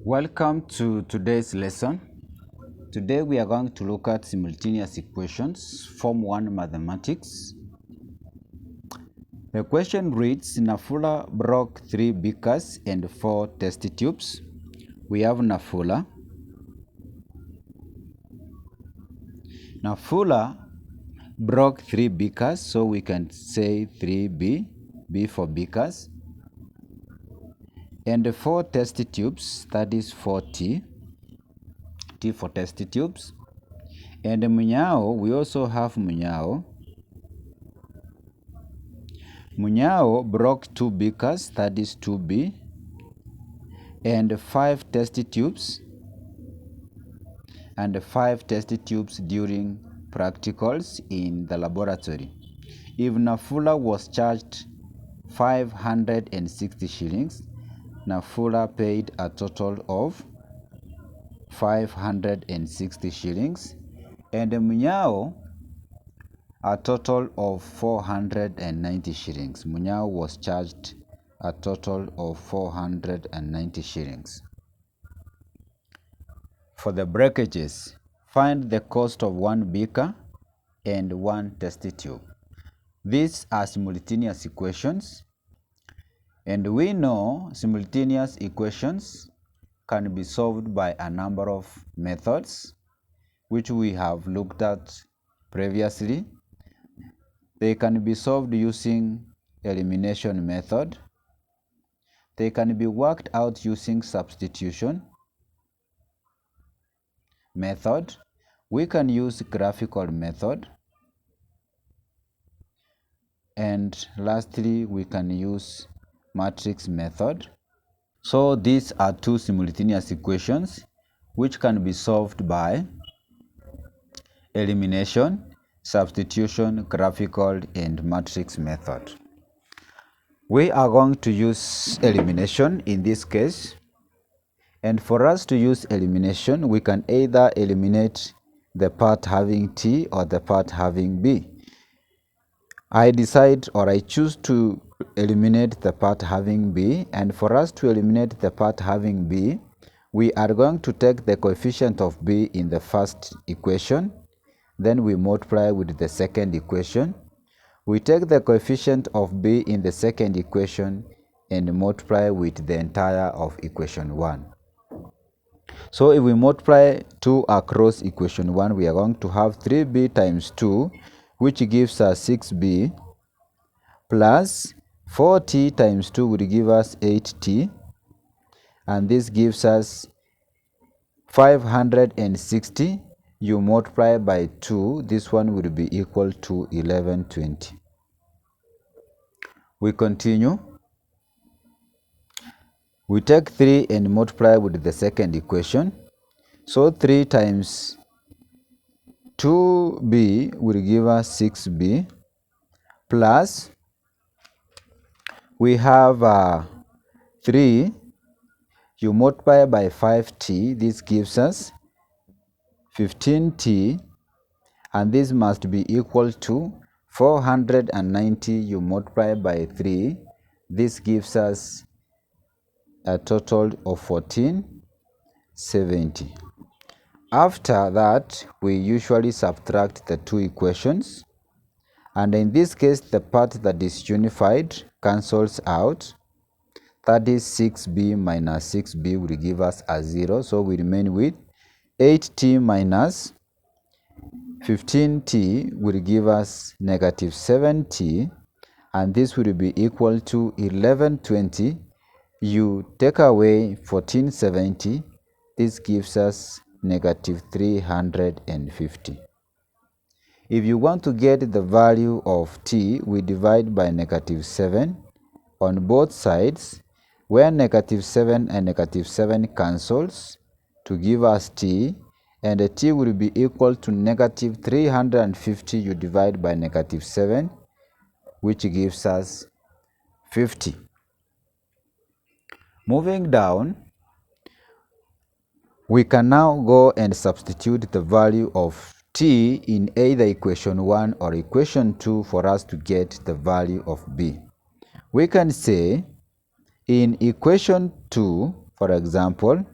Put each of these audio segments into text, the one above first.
Welcome to today's lesson. Today we are going to look at simultaneous equations, Form 1 Mathematics. The question reads, Nafula broke 3 beakers and 4 test tubes. We have Nafula. Nafula broke 3 beakers, so we can say 3B, B for beakers, and 4 test tubes, that is 4T, T for test tubes. And Munyao, we also have Munyao. Munyao broke 2 beakers, that is 2B, and 5 test tubes, during practicals in the laboratory. If Nafula was charged 560 shillings, Nafula paid a total of 560 shillings, and Munyao a total of 490 shillings. Munyao was charged a total of 490 shillings. For the breakages, find the cost of 1 beaker and 1 test tube. These are simultaneous equations, and we know simultaneous equations can be solved by a number of methods, which we have looked at previously. They can be solved using elimination method. They can be worked out using substitution method. We can use graphical method. And lastly, we can use matrix method. So these are 2 simultaneous equations which can be solved by elimination, substitution, graphical, and matrix method. We are going to use elimination in this case. And for us to use elimination, we can either eliminate the part having T or the part having B. I choose to eliminate the part having B, and for us to eliminate the part having B, we are going to take the coefficient of B in the first equation, then we multiply with the second equation. We take the coefficient of B in the second equation and multiply with the entire of equation 1. So if we multiply 2 across equation 1, we are going to have 3B times 2, which gives us 6B, plus 4T times 2 would give us 8T, and this gives us 560. You multiply by 2, this one will be equal to 1120. We continue. We take 3 and multiply with the second equation. So 3 times 2B will give us 6B, plus we have 3, you multiply by 5T, this gives us 15T, and this must be equal to 490, you multiply by 3, this gives us a total of 1470. After that, we usually subtract the 2 equations, and in this case the part that is unified cancels out. That is 6B minus 6B will give us a 0, so we remain with 8T minus 15T will give us negative 7T, and this will be equal to 1120. You take away 1470, this gives us negative 350. If you want to get the value of T, we divide by negative 7 on both sides, where negative 7 and negative 7 cancels to give us T, and the T will be equal to negative 350. You divide by negative 7, which gives us 50. Moving down, we can now go and substitute the value of T in either equation 1 or equation 2 for us to get the value of B. We can say in equation 2, for example,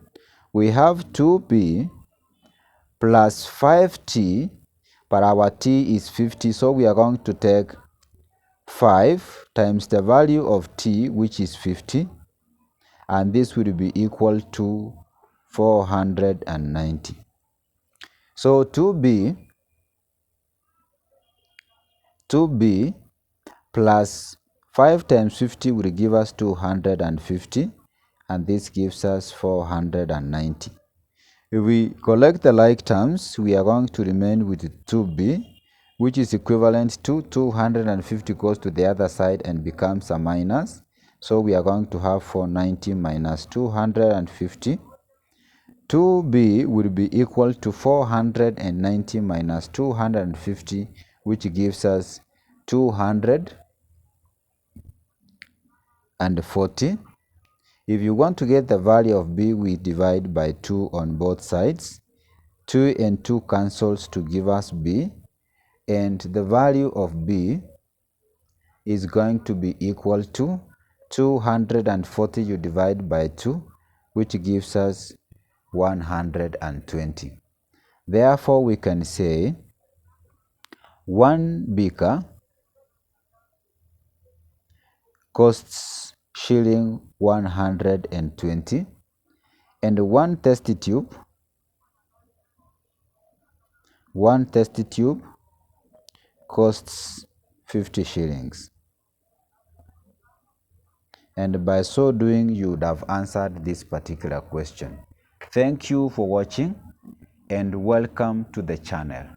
we have 2b plus 5t, but our t is 50, so we are going to take 5 times the value of t, which is 50, and this will be equal to 490. So 2b plus 5 times 50 will give us 250, and this gives us 490. If we collect the like terms, we are going to remain with 2b, which is equivalent to 250 goes to the other side and becomes a minus. So we are going to have 490 minus 250. 2b will be equal to 490 minus 250, which gives us 240. If you want to get the value of b, we divide by 2 on both sides. 2 and 2 cancels to give us b, and the value of b is going to be equal to 240 you divide by 2, which gives us 120. Therefore, we can say 1 beaker costs shilling 120, and one test tube costs 50 shillings. And by so doing, you would have answered this particular question. Thank you for watching and welcome to the channel.